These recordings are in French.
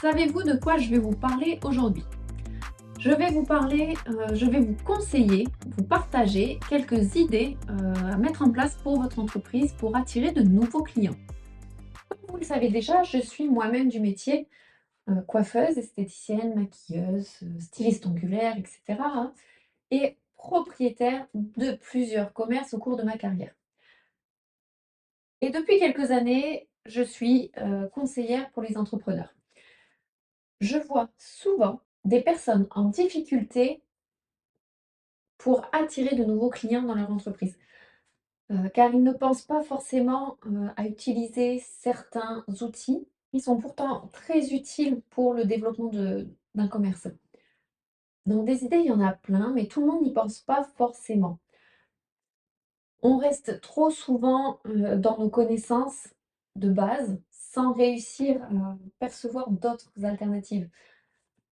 Savez-vous de quoi je vais vous parler aujourd'hui? Je vais vous conseiller, vous partager quelques idées à mettre en place pour votre entreprise pour attirer de nouveaux clients. Comme vous le savez déjà, je suis moi-même du métier coiffeuse, esthéticienne, maquilleuse, styliste ongulaire, etc. hein, et propriétaire de plusieurs commerces au cours de ma carrière. Et depuis quelques années, je suis conseillère pour les entrepreneurs. Je vois souvent des personnes en difficulté pour attirer de nouveaux clients dans leur entreprise. Car ils ne pensent pas forcément, à utiliser certains outils qui sont pourtant très utiles pour le développement d'un commerce. Donc des idées, il y en a plein, mais tout le monde n'y pense pas forcément. On reste trop souvent, dans nos connaissances de base, sans réussir à percevoir d'autres alternatives.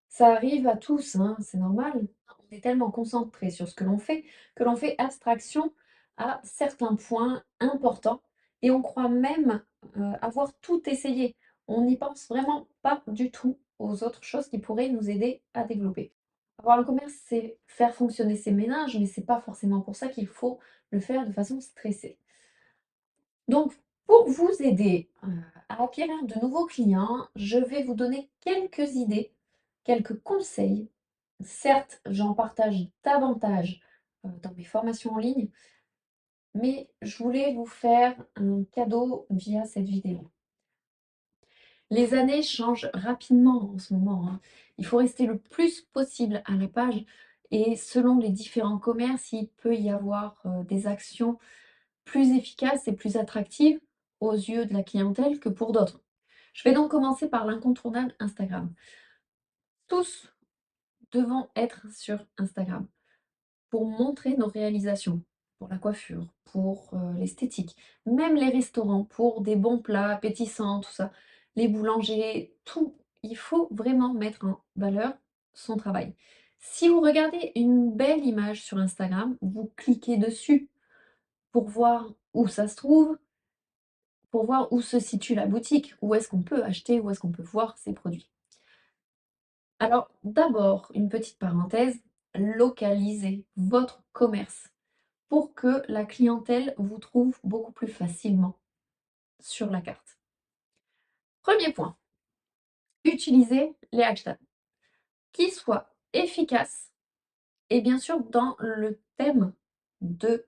Ça arrive à tous, hein, c'est normal. On est tellement concentré sur ce que l'on fait abstraction à certains points importants et on croit même, avoir tout essayé. On n'y pense vraiment pas du tout aux autres choses qui pourraient nous aider à développer. Avoir le commerce, c'est faire fonctionner ses ménages, mais c'est pas forcément pour ça qu'il faut le faire de façon stressée. Donc, pour vous aider, à acquérir de nouveaux clients, je vais vous donner quelques idées, quelques conseils. Certes, j'en partage davantage, dans mes formations en ligne, mais je voulais vous faire un cadeau via cette vidéo. Les années changent rapidement en ce moment, hein. Il faut rester le plus possible à la page et selon les différents commerces, il peut y avoir, des actions plus efficaces et plus attractives aux yeux de la clientèle que pour d'autres. Je vais donc commencer par l'incontournable Instagram. Tous devons être sur Instagram pour montrer nos réalisations, pour la coiffure, pour l'esthétique, même les restaurants, pour des bons plats appétissants, tout ça, les boulangers, tout. Il faut vraiment mettre en valeur son travail. Si vous regardez une belle image sur Instagram, vous cliquez dessus pour voir où ça se trouve, pour voir où se situe la boutique, où est-ce qu'on peut acheter, où est-ce qu'on peut voir ces produits. Alors, d'abord, une petite parenthèse, localisez votre commerce pour que la clientèle vous trouve beaucoup plus facilement sur la carte. Premier point, utilisez les hashtags qui soient efficaces et bien sûr dans le thème de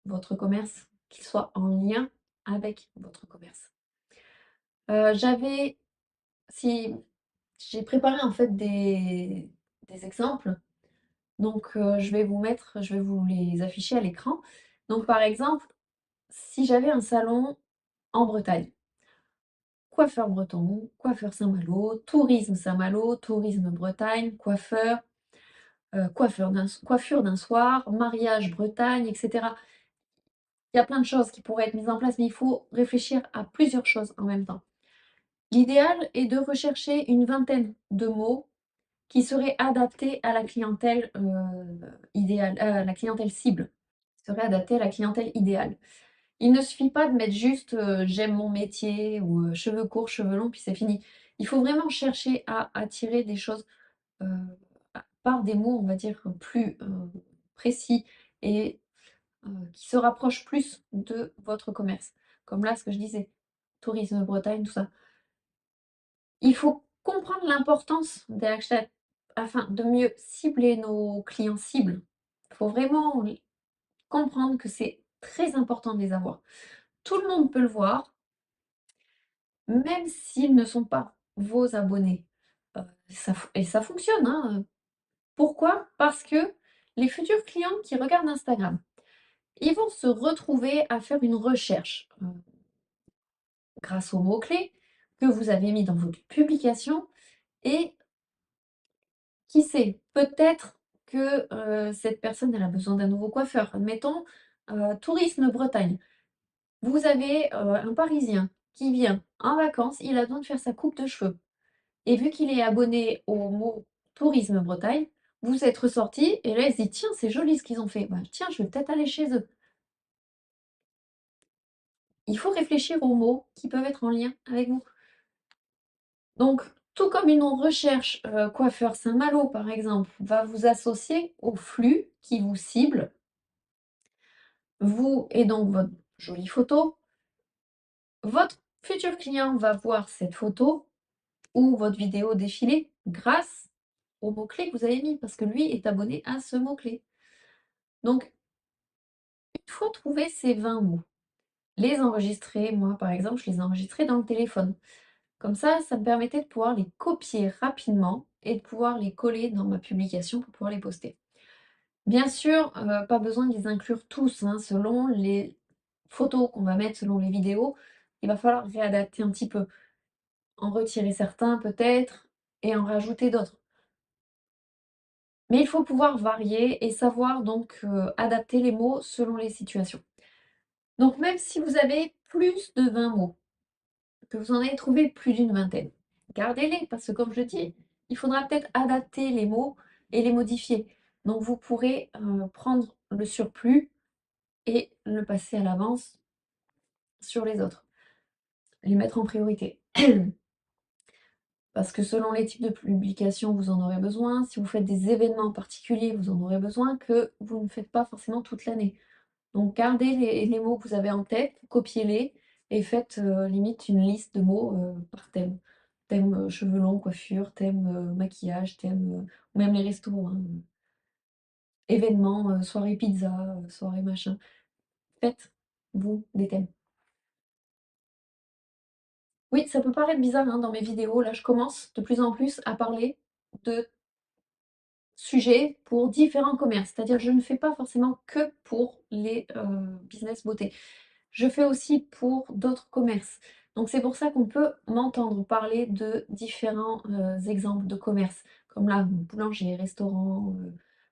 votre commerce, qu'ils soient en lien avec votre commerce. J'avais si j'ai préparé en fait des exemples, donc je vais vous les afficher à l'écran. Donc par exemple, si j'avais un salon en Bretagne, coiffeur breton, coiffeur Saint-Malo, tourisme Saint-Malo, tourisme Bretagne, coiffure d'un soir, mariage Bretagne, et cetera. Il y a plein de choses qui pourraient être mises en place, mais il faut réfléchir à plusieurs choses en même temps. L'idéal est de rechercher une vingtaine de mots qui seraient adaptés à la clientèle, idéale, à la clientèle cible, qui seraient adaptés à la clientèle idéale. Il ne suffit pas de mettre juste, «J'aime mon métier» ou, «Cheveux courts, cheveux longs», puis c'est fini. Il faut vraiment chercher à attirer des choses, heu, par des mots, on va dire, plus, précis et qui se rapprochent plus de votre commerce. Comme là, ce que je disais, tourisme Bretagne, tout ça. Il faut comprendre l'importance des hashtags afin de mieux cibler nos clients cibles. Il faut vraiment comprendre que c'est très important de les avoir. Tout le monde peut le voir, même s'ils ne sont pas vos abonnés. Ça fonctionne, hein. Pourquoi? Parce que les futurs clients qui regardent Instagram, ils vont se retrouver à faire une recherche, grâce aux mots-clés que vous avez mis dans votre publication et qui sait? Peut-être que, cette personne, elle a besoin d'un nouveau coiffeur. Admettons, tourisme Bretagne. Vous avez, un Parisien qui vient en vacances, il a besoin de faire sa coupe de cheveux et vu qu'il est abonné au mot tourisme Bretagne, vous êtes ressortis et là, il se dit: «Tiens, c'est joli ce qu'ils ont fait. Bah, tiens, je vais peut-être aller chez eux». Il faut réfléchir aux mots qui peuvent être en lien avec vous. Donc Tout comme une recherche, coiffeur Saint-Malo par exemple, va vous associer au flux qui vous cible, vous et donc votre jolie photo. Votre futur client va voir cette photo ou votre vidéo défiler grâce au mot-clé que vous avez mis, parce que lui est abonné à ce mot-clé. Donc, il faut trouver ces 20 mots, les enregistrer. Moi, par exemple, je les enregistrais dans le téléphone. Comme ça me permettait de pouvoir les copier rapidement et de pouvoir les coller dans ma publication pour pouvoir les poster. Bien sûr, pas besoin de les inclure tous, hein, selon les photos qu'on va mettre, selon les vidéos, il va falloir réadapter un petit peu, en retirer certains peut-être et en rajouter d'autres. Mais il faut pouvoir varier et savoir donc, adapter les mots selon les situations. Donc même si vous avez plus de 20 mots, que vous en avez trouvé plus d'une vingtaine, gardez-les parce que comme je dis, il faudra peut-être adapter les mots et les modifier. Donc vous pourrez, prendre le surplus et le passer à l'avance sur les autres, les mettre en priorité. Parce que selon les types de publications, vous en aurez besoin. Si vous faites des événements particuliers, vous en aurez besoin que vous ne faites pas forcément toute l'année. Donc gardez les mots que vous avez en tête, copiez-les et faites, limite une liste de mots, par thème. Thème, cheveux longs, coiffure, thème, maquillage, thème, ou même les restos, hein, événements, soirée pizza, soirée machin. Faites-vous des thèmes. Oui, ça peut paraître bizarre, hein, dans mes vidéos, là, je commence de plus en plus à parler de sujets pour différents commerces. C'est-à-dire, je ne fais pas forcément que pour les, business beauté. Je fais aussi pour d'autres commerces. Donc c'est pour ça qu'on peut m'entendre parler de différents, exemples de commerces, comme là, boulanger, restaurant,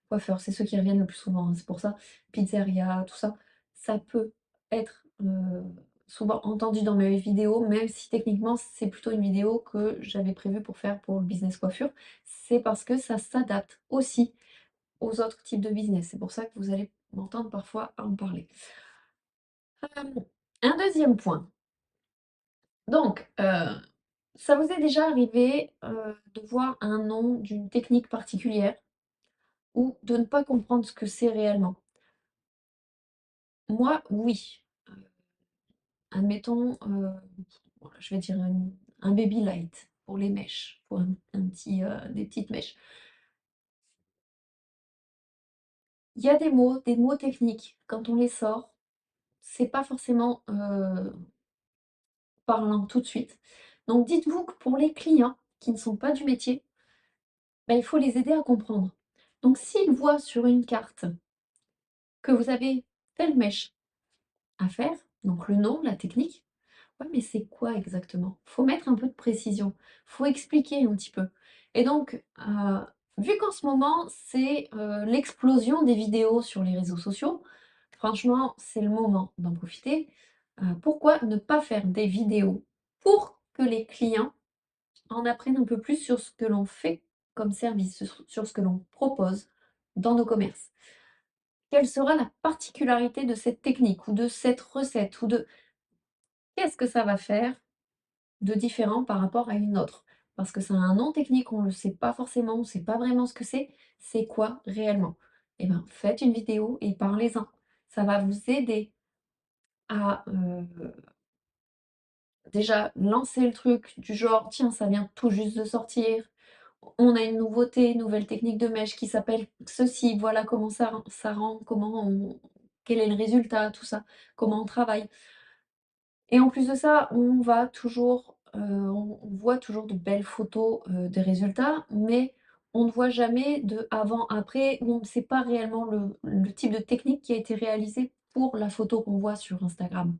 coiffeur, c'est ceux qui reviennent le plus souvent, hein, c'est pour ça. Pizzeria, tout ça, ça peut être, souvent entendu dans mes vidéos, même si techniquement c'est plutôt une vidéo que j'avais prévue pour faire pour le business coiffure. C'est parce que ça s'adapte aussi aux autres types de business. C'est pour ça que vous allez m'entendre parfois en parler. Un deuxième point. Donc, ça vous est déjà arrivé, de voir un nom d'une technique particulière ou de ne pas comprendre ce que c'est réellement? Moi, oui. Admettons, voilà, je vais dire un baby light pour les mèches, pour un petit, des petites mèches. Il y a des mots techniques, quand on les sort, c'est pas forcément, parlant tout de suite. Donc dites-vous que pour les clients qui ne sont pas du métier, bah, il faut les aider à comprendre. Donc s'ils voient sur une carte que vous avez telle mèche à faire, donc le nom, la technique, ouais, mais c'est quoi exactement? Faut mettre un peu de précision, faut expliquer un petit peu. Et donc, vu qu'en ce moment, c'est, l'explosion des vidéos sur les réseaux sociaux, franchement, c'est le moment d'en profiter. Pourquoi ne pas faire des vidéos pour que les clients en apprennent un peu plus sur ce que l'on fait comme service, sur ce que l'on propose dans nos commerces? Quelle sera la particularité de cette technique ou de cette recette ou de qu'est-ce que ça va faire de différent par rapport à une autre? Parce que ça a un nom technique, on ne le sait pas forcément, on ne sait pas vraiment ce que c'est quoi réellement? Eh ben, faites une vidéo et parlez-en. Ça va vous aider à, déjà lancer le truc du genre: «Tiens, ça vient tout juste de sortir, on a une nouveauté, une nouvelle technique de mèche qui s'appelle ceci, voilà comment ça rend, comment on quel est le résultat?» tout ça, comment on travaille. Et en plus de ça, on va toujours, on voit toujours de belles photos, des résultats, mais on ne voit jamais de avant après, où on ne sait pas réellement le type de technique qui a été réalisée pour la photo qu'on voit sur Instagram.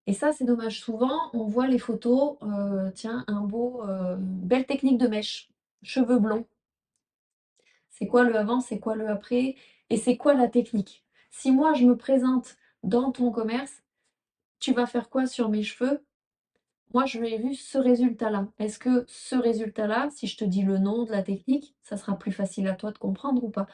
Et ça, c'est dommage. Souvent, on voit les photos, tiens, belle technique de mèche, cheveux blonds. C'est quoi le avant, c'est quoi le après et c'est quoi la technique? Si moi, je me présente dans ton commerce, tu vas faire quoi sur mes cheveux? Moi, je l'ai vu ce résultat-là. Est-ce que ce résultat-là, si je te dis le nom de la technique, ça sera plus facile à toi de comprendre ou pas?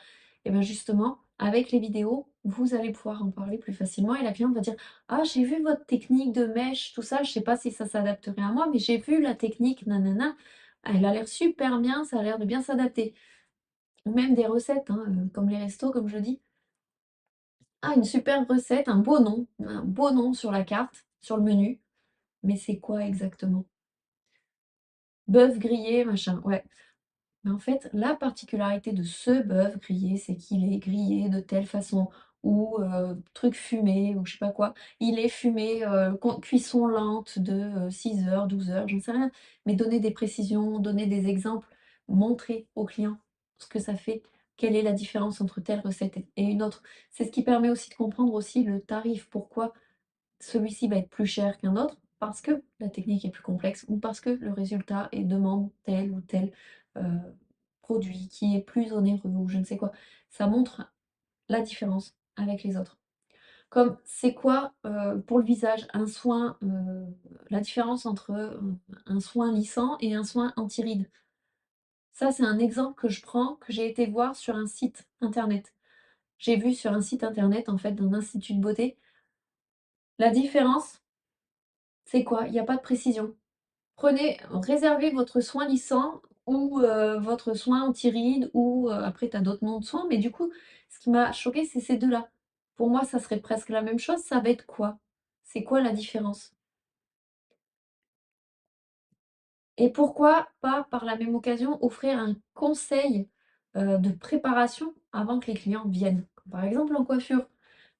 Et bien justement, avec les vidéos, vous allez pouvoir en parler plus facilement et la cliente va dire: «Ah, j'ai vu votre technique de mèche, tout ça, je sais pas si ça s'adapterait à moi, mais j'ai vu la technique nanana. Elle a l'air super bien, ça a l'air de bien s'adapter. Ou même des recettes, hein, comme les restos, comme je dis. Ah, une super recette, un beau nom sur la carte, sur le menu. Mais c'est quoi exactement? Bœuf grillé, machin, ouais. Mais en fait, la particularité de ce bœuf grillé, c'est qu'il est grillé de telle façon ou truc fumé ou je sais pas quoi. Il est fumé, cuisson lente de, 6 heures, 12 heures, j'en sais rien. Mais donner des précisions, donner des exemples, montrer au client ce que ça fait, quelle est la différence entre telle recette et une autre. C'est ce qui permet aussi de comprendre aussi le tarif. Pourquoi celui-ci va être plus cher qu'un autre? Parce que la technique est plus complexe ou parce que le résultat et demande tel ou tel, heu, produit qui est plus onéreux ou je ne sais quoi. Ça montre la différence avec les autres. Comme c'est quoi, pour le visage, un soin, la différence entre, un soin lissant et un soin anti-rides. Ça, c'est un exemple que je prends, que j'ai été voir sur un site internet. J'ai vu sur un site internet, en fait, d'un institut de beauté. La différence, c'est quoi? Il y a pas de précision. Réservez votre soin lissant ou votre soin anti-rides ou après tu as d'autres noms de soins, mais du coup, ce qui m'a choquée, c'est ces 2 là. Pour moi, ça serait presque la même chose, ça va être quoi? C'est quoi la différence? Et pourquoi pas, par la même occasion, offrir un conseil, de préparation avant que les clients viennent? Par exemple, en coiffure,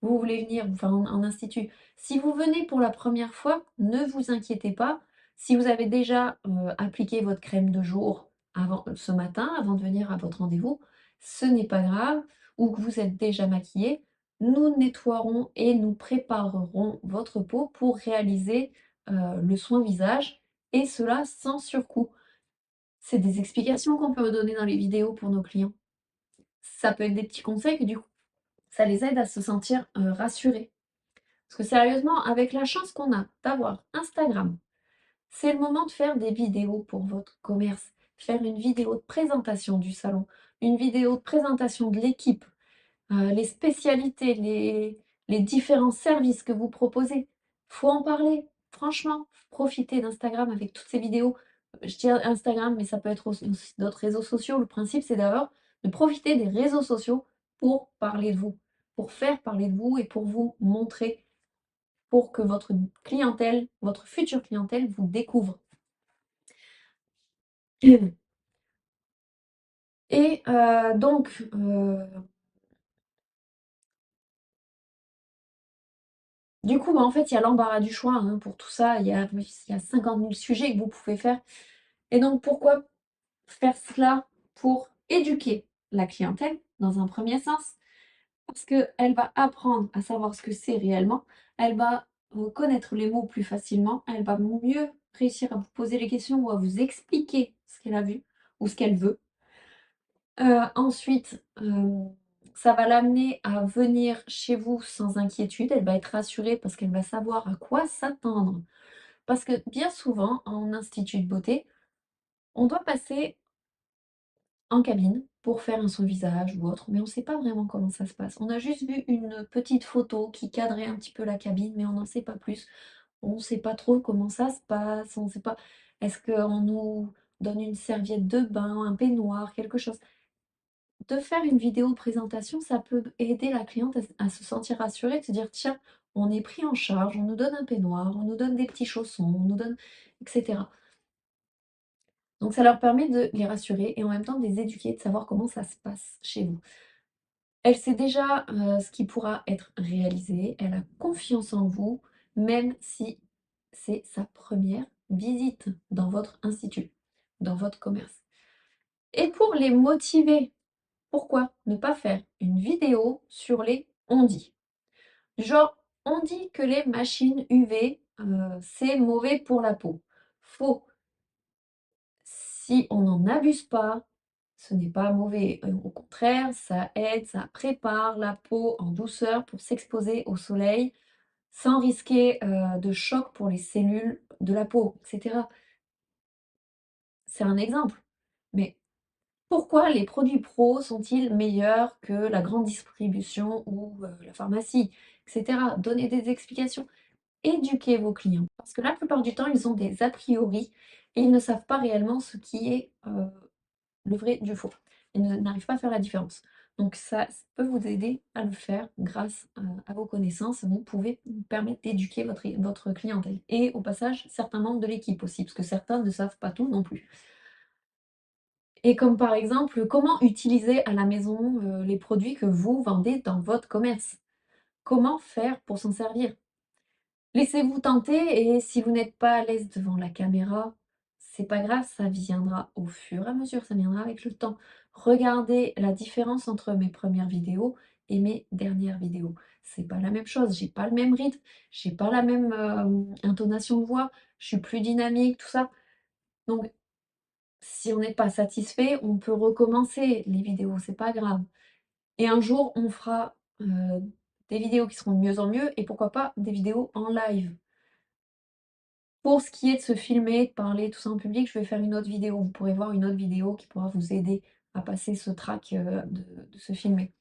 vous voulez venir, enfin en institut. Si vous venez pour la première fois, ne vous inquiétez pas. Si vous avez déjà, appliqué votre crème de jour avant ce matin, avant de venir à votre rendez-vous, ce n'est pas grave ou que vous êtes déjà maquillé, nous nettoierons et nous préparerons votre peau pour réaliser, le soin visage et cela sans surcoût. C'est des explications qu'on peut donner dans les vidéos pour nos clients. Ça peut être des petits conseils que du coup, ça les aide à se sentir, rassurés. Parce que sérieusement, avec la chance qu'on a d'avoir Instagram, c'est le moment de faire des vidéos pour votre commerce, faire une vidéo de présentation du salon, une vidéo de présentation de l'équipe, les spécialités, les différents services que vous proposez. Faut en parler. Franchement, profitez d'Instagram avec toutes ces vidéos. Je dis Instagram, mais ça peut être aussi d'autres réseaux sociaux. Le principe, c'est d'abord de profiter des réseaux sociaux pour parler de vous, pour faire parler de vous et pour vous montrer, pour que votre clientèle, votre future clientèle vous découvre. Et donc, du coup, bah, en fait, il y a l'embarras du choix, hein, pour tout ça. Il y a 50 000 sujets que vous pouvez faire. Et donc, pourquoi faire cela? Pour éduquer la clientèle, dans un premier sens, parce qu'elle va apprendre à savoir ce que c'est réellement. Elle va connaître les mots plus facilement. Elle va mieux réussir à vous poser les questions ou à vous expliquer ce qu'elle a vu ou ce qu'elle veut. Ensuite, ça va l'amener à venir chez vous sans inquiétude. Elle va être rassurée parce qu'elle va savoir à quoi s'attendre. Parce que bien souvent, en institut de beauté, on doit passer en cabine pour faire un soin visage ou autre, mais on ne sait pas vraiment comment ça se passe. On a juste vu une petite photo qui cadrait un petit peu la cabine, mais on n'en sait pas plus. On ne sait pas trop comment ça se passe, on ne sait pas est-ce qu'on nous donne une serviette de bain, un peignoir, quelque chose? De faire une vidéo présentation, ça peut aider la cliente à se sentir rassurée, de se dire: «Tiens, on est pris en charge, on nous donne un peignoir, on nous donne des petits chaussons, on nous donne» et cetera. Donc ça leur permet de les rassurer et en même temps de les éduquer, de savoir comment ça se passe chez vous. Elle sait déjà, ce qui pourra être réalisé, elle a confiance en vous, même si c'est sa première visite dans votre institut, dans votre commerce. Et pour les motiver, pourquoi ne pas faire une vidéo sur les on-dit? Genre, on dit que les machines UV, c'est mauvais pour la peau. Faux. Si on n'en abuse pas, ce n'est pas mauvais. Au contraire, ça aide, ça prépare la peau en douceur pour s'exposer au soleil sans risquer, de choc pour les cellules de la peau, et cetera. C'est un exemple, mais pourquoi les produits pro sont-ils meilleurs que la grande distribution ou la pharmacie, et cetera? Donnez des explications. éduquer vos clients. Parce que la plupart du temps, ils ont des a priori et ils ne savent pas réellement ce qui est, le vrai du faux. Ils n'arrivent pas à faire la différence. Donc ça peut vous aider à le faire grâce, à vos connaissances. Vous pouvez vous permettre d'éduquer votre clientèle et au passage, certains membres de l'équipe aussi, parce que certains ne savent pas tout non plus. Et comme par exemple, comment utiliser à la maison, les produits que vous vendez dans votre commerce? Comment faire pour s'en servir? Laissez-vous tenter et si vous n'êtes pas à l'aise devant la caméra, c'est pas grave, ça viendra au fur et à mesure, ça viendra avec le temps. Regardez la différence entre mes premières vidéos et mes dernières vidéos. C'est pas la même chose, j'ai pas le même rythme, j'ai pas la même, intonation de voix, je suis plus dynamique, tout ça. Donc si on n'est pas satisfait, on peut recommencer les vidéos, c'est pas grave. Et un jour, on fera, des vidéos qui seront de mieux en mieux et pourquoi pas des vidéos en live. Pour ce qui est de se filmer, de parler, tout ça en public, je vais faire une autre vidéo. Vous pourrez voir une autre vidéo qui pourra vous aider à passer ce trac, de se filmer.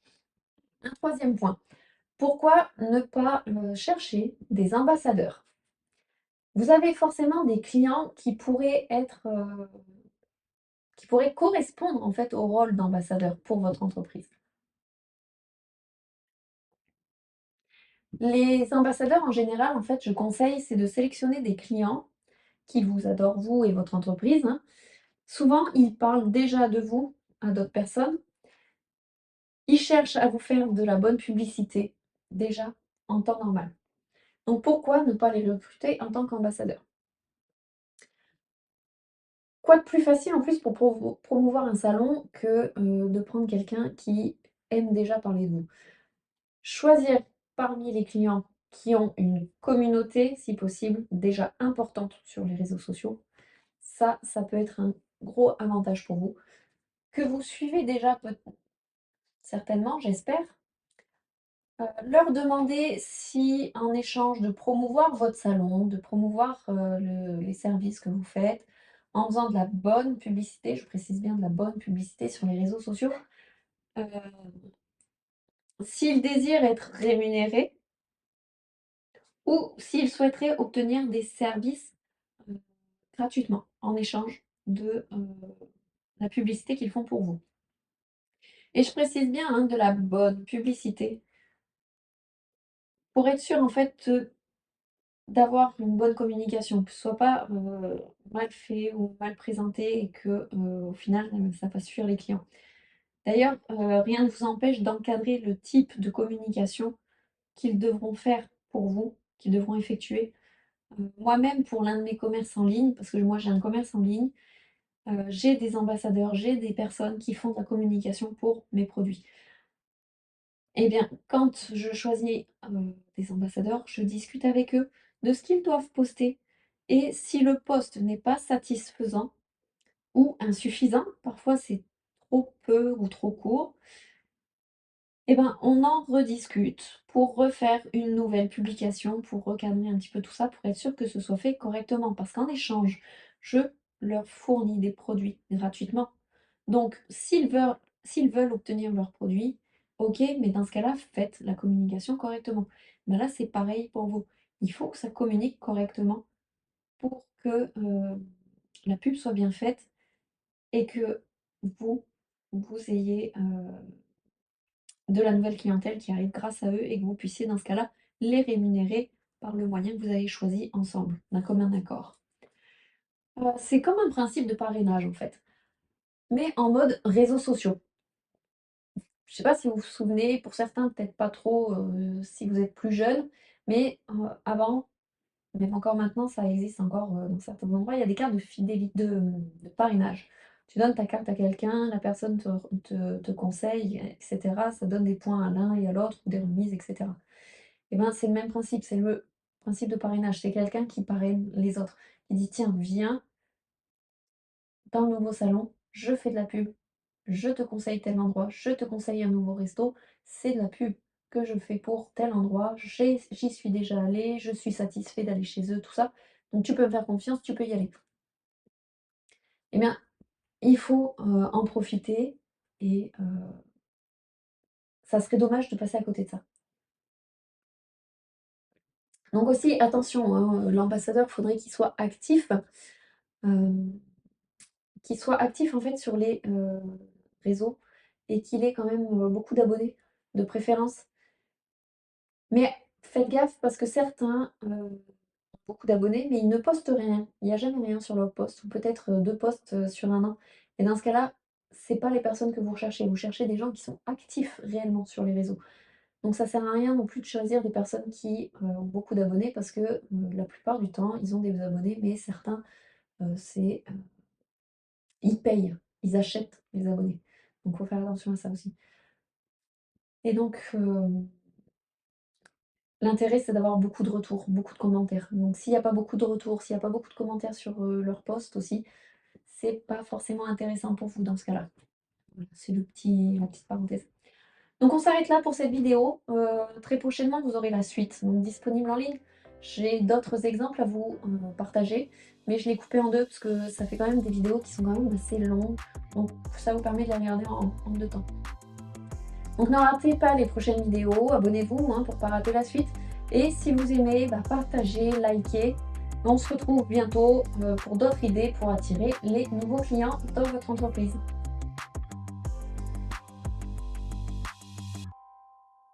Un troisième point, pourquoi ne pas, chercher des ambassadeurs? Vous avez forcément des clients qui pourraient correspondre en fait au rôle d'ambassadeur pour votre entreprise. Les ambassadeurs en général, en fait, je conseille, c'est de sélectionner des clients qui vous adorent vous et votre entreprise, hein. Souvent, ils parlent déjà de vous à d'autres personnes. Ils cherchent à vous faire de la bonne publicité, déjà, en temps normal. Donc pourquoi ne pas les recruter en tant qu'ambassadeurs? Quoi de plus facile en plus pour promouvoir un salon que, de prendre quelqu'un qui aime déjà parler de vous? Choisir parmi les clients qui ont une communauté, si possible, déjà importante sur les réseaux sociaux, ça peut être un gros avantage pour vous, que vous suivez déjà certainement, j'espère. Leur demander si, en échange de promouvoir votre salon, de promouvoir, les services que vous faites, en faisant de la bonne publicité, je précise bien de la bonne publicité sur les réseaux sociaux, heu, s'ils désirent être rémunérés ou s'ils souhaiteraient obtenir des services, heu, gratuitement, en échange de, la publicité qu'ils font pour vous. Et je précise bien, hein, de la bonne publicité, pour être sûr en fait, d'avoir une bonne communication, que ce soit pas, mal fait ou mal présenté et que, au final, ça fasse fuir les clients. D'ailleurs, rien ne vous empêche d'encadrer le type de communication qu'ils devront faire pour vous, qu'ils devront effectuer. Moi-même, pour l'un de mes commerces en ligne, parce que moi j'ai un commerce en ligne, j'ai des ambassadeurs, j'ai des personnes qui font de la communication pour mes produits. Eh bien, quand je choisis, des ambassadeurs, je discute avec eux de ce qu'ils doivent poster et si le post n'est pas satisfaisant ou insuffisant, parfois c'est trop peu ou trop court, eh ben, on en rediscute pour refaire une nouvelle publication, pour recadrer un petit peu tout ça, pour être sûr que ce soit fait correctement. Parce qu'en échange, je leur fournis des produits gratuitement. Donc, s'ils veulent obtenir leurs produits, OK, mais dans ce cas-là, faites la communication correctement. Ben là, c'est pareil pour vous. Il faut que ça communique correctement pour que, la pub soit bien faite et que vous, vous ayez, de la nouvelle clientèle qui arrive grâce à eux et que vous puissiez dans ce cas-là les rémunérer par le moyen que vous avez choisi ensemble, d'un commun accord. C'est comme un principe de parrainage en fait, mais en mode réseaux sociaux. Je ne sais pas si vous vous souvenez, pour certains peut-être pas trop, si vous êtes plus jeune, mais avant, même encore maintenant, ça existe encore, dans certains endroits, il y a des cartes de parrainage. Tu donnes ta carte à quelqu'un, la personne te conseille et cetera. Ça donne des points à l'un et à l'autre ou des remises et cetera. Et ben, c'est le même principe, c'est le principe de parrainage. C'est quelqu'un qui parraine les autres. Il dit: «Tiens, viens dans le nouveau salon, je fais de la pub, je te conseille tel endroit, je te conseille un nouveau resto, c'est de la pub que je fais pour tel endroit, j'y suis déjà allée, je suis satisfait d'aller chez eux», tout ça. Donc tu peux me faire confiance, tu peux y aller. Eh bien, il faut, en profiter et ça serait dommage de passer à côté de ça. Donc aussi attention, hein, l'ambassadeur, il faudrait hem, qu'il soit actif en fait sur les, réseaux et qu'il ait quand même, beaucoup d'abonnés, de préférence. Mais faites gaffe parce que certains, beaucoup d'abonnés, mais ils ne postent rien. Il y a jamais rien sur leur post ou peut-être, 2 posts, sur un an et dans ce cas-là, c'est pas les personnes que vous recherchez. Vous cherchez des gens qui sont actifs réellement sur les réseaux. Donc ça sert à rien non plus de choisir des personnes qui, ont beaucoup d'abonnés parce que, la plupart du temps, ils ont des abonnés, mais certains, ils payent, ils achètent les abonnés. Donc faut faire attention à ça aussi et donc l'intérêt, c'est d'avoir beaucoup de retours, beaucoup de commentaires. Donc s'il y a pas beaucoup de retours, s'il y a pas beaucoup de commentaires sur, leurs posts aussi, c'est pas forcément intéressant pour vous dans ce cas-là. Voilà, c'est la petite parenthèse. Donc on s'arrête là pour cette vidéo. Très prochainement, vous aurez la suite, donc disponible en ligne. J'ai d'autres exemples à vous, partager, mais je l'ai coupé en 2 parce que ça fait quand même des vidéos qui sont quand même assez longues, donc ça vous permet de les regarder en 2 temps. Donc ne ratez pas les prochaines vidéos, abonnez-vous, hein, pour ne pas rater la suite et si vous aimez, bah, partagez, likez. On se retrouve bientôt, pour d'autres idées pour attirer les nouveaux clients dans votre entreprise.